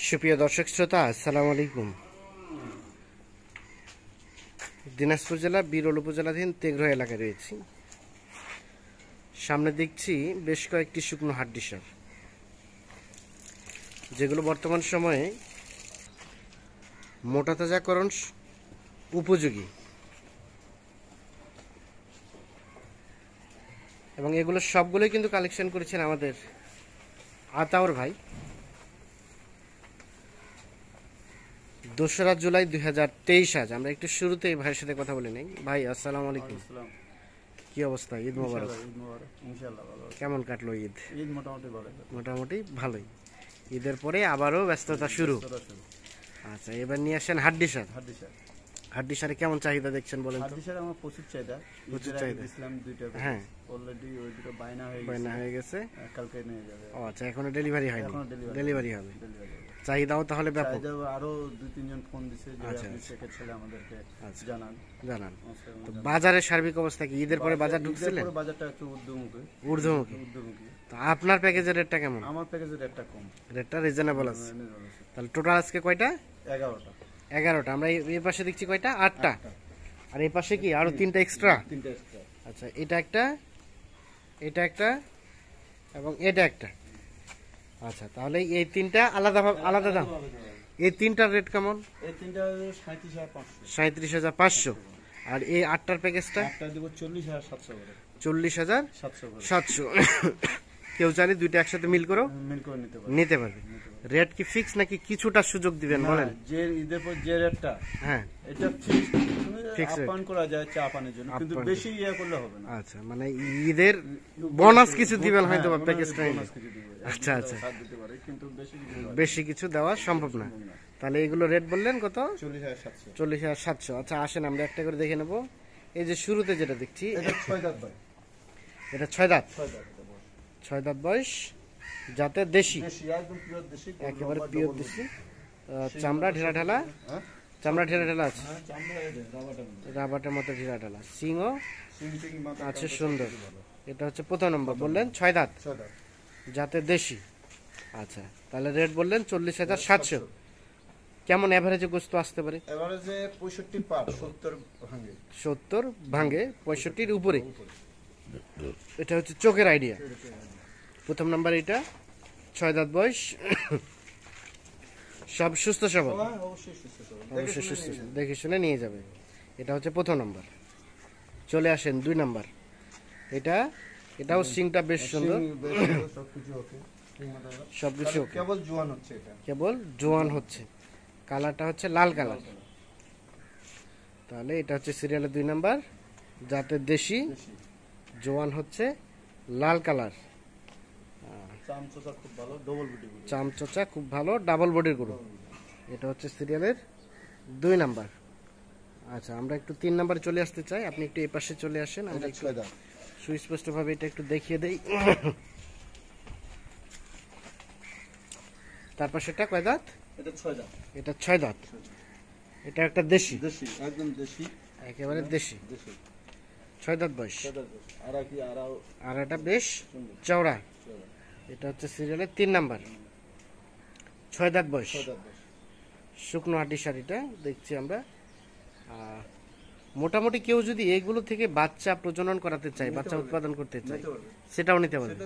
সুপ্রিয় দর্শক শ্রোতা, আসসালামু আলাইকুম। দিনাজপুর জেলা বিরল উপজেলাধীন তেঘরা এলাকায় রয়েছি। সামনে দেখছি বেশ কয়েকটি শুকনো হাড্ডি সার, যেগুলো বর্তমান সময়ে মোটা তাজাকরণ উপযোগী, এবং এগুলো সবগুলোই কিন্তু কালেকশন করেছেন আমাদের আতাউর ভাই। 2রা জুলাই 2023 আজ। আমরা একটু শুরুতে এই ভাইয়ের সাথে কথা বলে নেই। ভাই আসসালামু আলাইকুম, কি অবস্থা? ঈদ মোবারক। কেমন কাটলো ঈদ? মোটামুটি ভালোই। ঈদের পরে আবারও ব্যস্ততা শুরু। আচ্ছা, এবার নিয়ে আসেন হাড্ডি সার। হাড্ডি সারে কেমন চাহিদা দেখছেন বলেন? হাড্ডি সারে আমার প্রচুর চাহিদা। দিছিলাম দুইটা, হ্যাঁ অলরেডি ওই দুটো বাইনা হয়ে গেছে, কালকে নিয়ে যাবে। ও আচ্ছা, এখনো ডেলিভারি হয়নি? ডেলিভারি হবে। চাহিদাও তাহলে ব্যাপক। আরো 2-3 জন ফোন দিছে যে আপনি চেকের ছেলে আমাদেরকে জানান। তো বাজারের সার্বিক অবস্থা কি? ঈদের পরে বাজার ঢুকছিলেন? বাজারটা একটু ঊর্ধ্বমুখী। তো আপনার প্যাকেজের রেটটা কেমন? আমার প্যাকেজের রেটটা কম, রেটটা রিজনেবল আছে। তাহলে টোটাল আজকে কয়টা? 11টা। আমরা এই পাশে দেখছি কয়টা? 8টা। আর এই পাশে কি আরো 3টা এক্সট্রা? আচ্ছা, এটা একটা, এটা একটা এবং এটা একটা। আচ্ছা, তাহলে এই 3টা আলাদা দাম। এই 3টার রেট কেমন? এই 3টা 37,500। আর এই 8টার প্যাকেজটা? একটা দেব 40,700 করে। 40,700। কেউ চাইলে দুইটা একসাথে মিল করে নিতে পারবে। রেট কি ফিক্স নাকি কিছুটা সুযোগ দিবেন বলেন? যে ঈদের পর যে রেটটা, হ্যাঁ এটা ফিক্স আপন করা যায় চা পানের জন্য, কিন্তু বেশি করলে হবে না। আচ্ছা, মানে ঈদের বোনাস কিছু দিবেন হয়তো বা প্যাকেজটা। আচ্ছা আচ্ছা, কিন্তু বেশি কিছু দেওয়া সম্ভব না। তাহলে এগুলো রেট বললেন কত? 40,700। আচ্ছা, আসেন আমরা একটা করে দেখে নেব। এই যে শুরুতে যেটা দেখছি, এটা 6 দাঁত ভাই। এটা 6 দাঁত। 6 দাঁত বয়স, যাতে দেশি, একদম পিওর দেশি, একেবারে পিওর দেশি। চামড়া ঢেলা ঢালা, চামড়া ঢেলা ঢালা আছে, রাবারের মতো ঢেলা ঢালা। সিংও আছে সুন্দর। এটা হচ্ছে প্রথম নম্বর, বললেন 6 দাঁত, যাতে দেশি। আচ্ছা, তাহলে রেট বললেন 40,700। কেমন এভারেজে গোস্ত আসতে পারে? এভারেজে 65 পার, 70 ভাঙে, 65-এর উপরে। এটা হচ্ছে চোখের আইডিয়া। প্রথম নাম্বার এটা, 6 দাঁত বয়স, সব সুস্থ সবল, অবশ্যই সুস্থ, দেখে শুনে নিয়ে যাবে। এটা হচ্ছে প্রথম নাম্বার। চলে আসেন 2 নাম্বার। এটাও সিংটা বেশ সুন্দর, সবকিছু কেবল জোয়ান হচ্ছে। কালারটা হচ্ছে লাল কালার। তাহলে এটা হচ্ছে সিরিয়ালের 2 নাম্বার, যাতে দেশি, জোয়ান হচ্ছে লাল কালার, চামচোচা খুব ভালো, ডাবল বডির গরু। এটা হচ্ছে সিরিয়ালের 2 নাম্বার। আচ্ছা, আমরা একটু 3 নাম্বারে চলে আসতে চাই। আপনি একটু এই পাশে চলে আসেন, আমরা একটু সুস্পষ্ট ভাবে এটা একটু দেখিয়ে দেই। তার পাশে এটা কয় দাঁত? এটা 6 দাঁত। এটা 6 দাঁত। এটা একটা দেশি, একদম দেশি, একেবারে দেশি। 6 দাঁত বয়স। আর এটা বেশ চওড়া। এটা হচ্ছে সিরিয়ালের 3 নাম্বার, 6 দাঁত বয়স, শুকনো হাড্ডি শাড়িটা দেখছি আমরা। মোটামুটি কেউ যদি এগুলো থেকে বাচ্চা প্রজনন করাতে চায়, বাচ্চা উৎপাদন করতে চায়, সেটাও নিতে পারবে।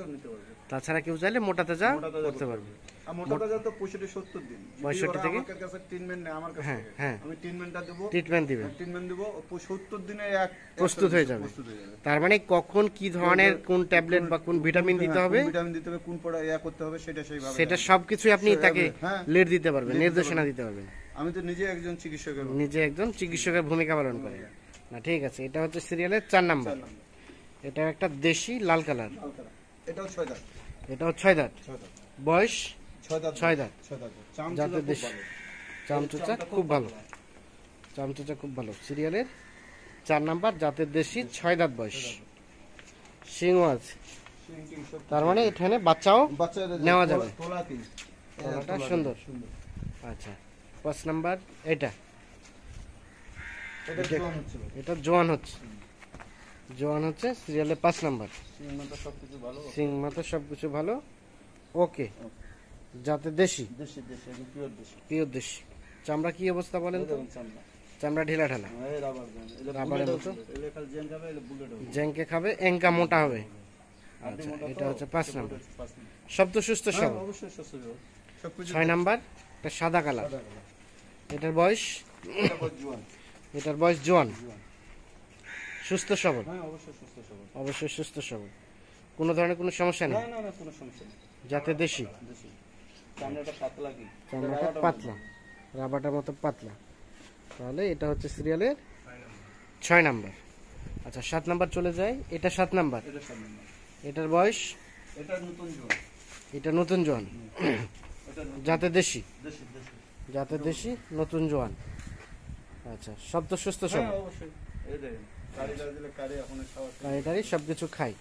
তাছাড়া কেউ চাইলে মোটা তাজা করতে পারবে। প্রস্তুত হয়ে যাবে। তার মানে কখন কি ধরনের কোন ট্যাবলেট বা কোন ভিটামিন দিতে হবে, কোন করতে হবে, সেটা সবকিছুই আপনি তাকে লিড দিতে পারবেন, নির্দেশনা দিতে পারবেন। আমি তো নিজে একজন চিকিৎসকের ভূমিকা পালন করে না। ঠিক আছে, এটা হচ্ছে সিরিয়ালের 4 নাম্বার। এটা একটা দেশি লাল কালার। এটাও 6 দাঁত বয়স, 6 দাঁত, যাতে দেশি, চামচোচা খুব ভালো। সিরিয়ালের 4 নাম্বার, জাতের দেশি, 6 দাঁত বয়স, সিংও আছে। তার মানে এখানে বাচ্চাও নেওয়া যাবে, তোলাটা সুন্দর। আচ্ছা, 5 নাম্বার। এটা জোয়ান হচ্ছে সিরিয়ালে 5 নাম্বার। সিং মাথা সবকিছু ভালো। ওকে, যাতে দেশি, দেশি দেশি একদম পিওর দেশি। পিওর দেশি। চামড়া কি অবস্থা বলেন তো? দেখুন চামড়া, চামড়া ঢিলা ঢালা, এই রাবার ব্যান্ড, এটা রাবারের বুলেট মতো। এটা খালি জেন খাবে, এটা বুলেট হবে। জ্যাংকে খাবে, এঙ্কা মোটা হবে। আপনি আচ্ছা, মোটা এটা তো, হচ্ছে 5 এটা নাম্বার। হচ্ছে 5 নাম্বার। সব তো সুস্থ হ্যাঁ, সব। অবশ্যই সুস্থ হবে। সবকিছু 6 নাম্বার, এটা সাদা কালার। সাদা কালার। এটার বয়স, এটা বড় জোয়ান। এটার বয়স জোয়ান, জোয়ান। সুস্থ সবল, হ্যাঁ, অবশ্যই সুস্থ সবল। অবশ্যই সুস্থ সবল, কোনো ধরনের কোনো সমস্যা না নেই। না না, কোনো সমস্যা নেই। যাতে দেশি, দেশি। চামড়াটা পাতলা কি? চামড়াটা পাতলা, রাবারটার মতো পাতলা। তাহলে এটা হচ্ছে সিরিয়ালের 6 নাম্বার। আচ্ছা 7 নাম্বার চলে যায়। এটা 7 নাম্বার। এটা 7 নাম্বার। এটার বয়স, এটা নতুন জোয়ান। এটা নতুন জোয়ান, এটা নতুন যাতে দেশি, দেশি দেশি। যাতে দেশি, নতুন জোয়ান। আচ্ছা সব তো সুস্থ হ্যাঁ, সবল, অবশ্যই। এই দেখেন, কারি দিলে কারি এখন খাওয়া। গাড়িটারি সব কিছু খাই।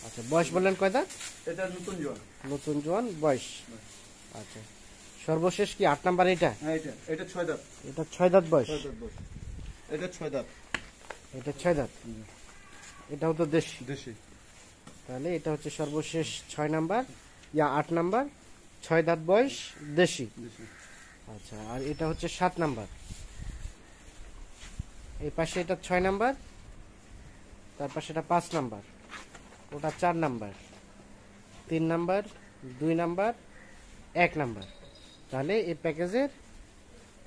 আচ্ছা বয়স বললেন কয় দাঁত? এটা নতুন জোয়ান। নতুন জোয়ান বয়স। আচ্ছা সর্বশেষ কি 8 নাম্বার? এটা হ্যাঁ, এটা 6 দাঁত। এটা 6 দাঁত বয়স। 6 দাঁত বয়স। এটা 6 দাঁত। এটা 6 দাঁত। এটাও তো দেশি। দেশি। তাহলে এটা হচ্ছে সর্বশেষ 6 নাম্বার ইয়া 8 নাম্বার, 6 দাঁত বয়স, দেশি। দেশি। আচ্ছা আর এটা হচ্ছে 7 নাম্বার। এই পাশে এটা 6 নাম্বার, তার পাশে এটা 5 নাম্বার, ওটা 4 নাম্বার, 3 নাম্বার, 2 নাম্বার, 1 নাম্বার। তাহলে এই প্যাকেজের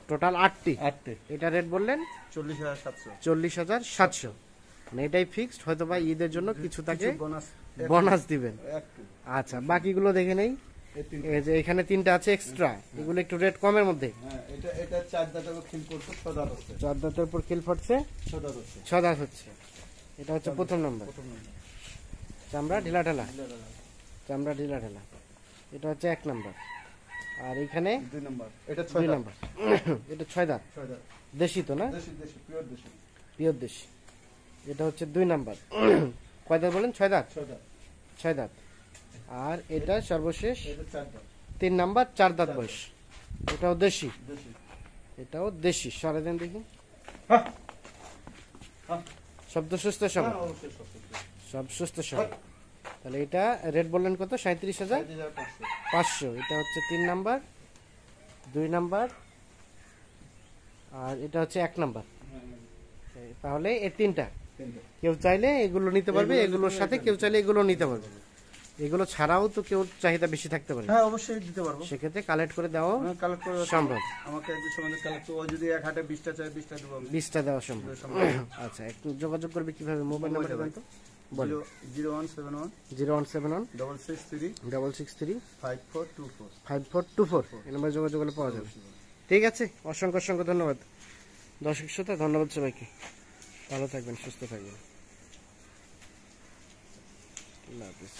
টোটাল 8টি। 8টে। এটা রেট বললেন 40,700। 40,700। মানে এটাই ফিক্সড, হয়তো বা ঈদের জন্য কিছু তাকে বোনাস বোনাস দিবেন। একটু। আচ্ছা বাকিগুলো দেখে নেই। এই তিনটে। এই যে এখানে 3টা আছে এক্সট্রা, এগুলো একটু রেট কমের মধ্যে। হ্যাঁ, এটা 4 দাঁতের খিল করতে 6 দাঁত হচ্ছে। 4 দাঁতের উপর কিল ফুটছে, 6 দাঁত হচ্ছে। 6 দাঁত হচ্ছে। এটা হচ্ছে প্রথম নম্বর, প্রথম নম্বর। চামড়া ঢিলা ঢালা, চামড়া ঢিলা ঢালা। এটা হচ্ছে 1 নাম্বার। আর এখানে 2 নাম্বার। এটা 2 6 দাঁত। নাম্বার। এটা 6 দাঁত, 6 দাঁত। দেশি তো না? দেশি দেশি পিওর দেশি। পিওর দেশি। এটা হচ্ছে 2 নাম্বার। কয় দাঁত বলেন? 6 দাঁত। 6 দাঁত। 6 দাঁত। আর এটা সর্বশেষ এটা 4 দাঁত। 3 নাম্বার, 4 দাঁত বয়স। এটাও দেশি, দেশি। এটাও দেশি। সারা দিন দেখি হ্যাঁ। হ্যাঁ, সব তো সুস্থ সব, অবশ্যই সুস্থ। সব সুস্থ সব। তাহলে এটা রেট বললেন কত? 37,500। 5,500। এটা হচ্ছে 3 নাম্বার, 2 নাম্বার, আর এটা হচ্ছে 1 নাম্বার। তাহলে এই 3টা কেউ চাইলে এগুলো নিতে পারবে, এগুলোর সাথে কেউ চাইলে এগুলো নিতে পারবে। এগুলো ছাড়াও তো কেউ চাহিদা বেশি থাকতে পারে, হ্যাঁ, অবশ্যই দিতে পারবো। সেক্ষেত্রে কালেক্ট করে দেওয়া আমি কালেক্ট করে সম্ভব, আমাকে একদিন সময় কালেক্ট করে, ও যদি এক হাটে 20টা চাই 20টা দেবো আমি। 20টা দেওয়া সম্ভব। আচ্ছা একটু যোগাযোগ করবে কিভাবে? মোবাইল নাম্বার দেন তো। বলো। 0171 0171 663 663 5424। 5424 এই নম্বরে যোগাযোগ করলে পাওয়া যাবে। ঠিক আছে, অসংখ্য অসংখ্য ধন্যবাদ দর্শক শ্রোতা, ধন্যবাদ সবাইকে। ভালো থাকবেন, সুস্থ থাকবেন। আল্লাহ হাফেজ।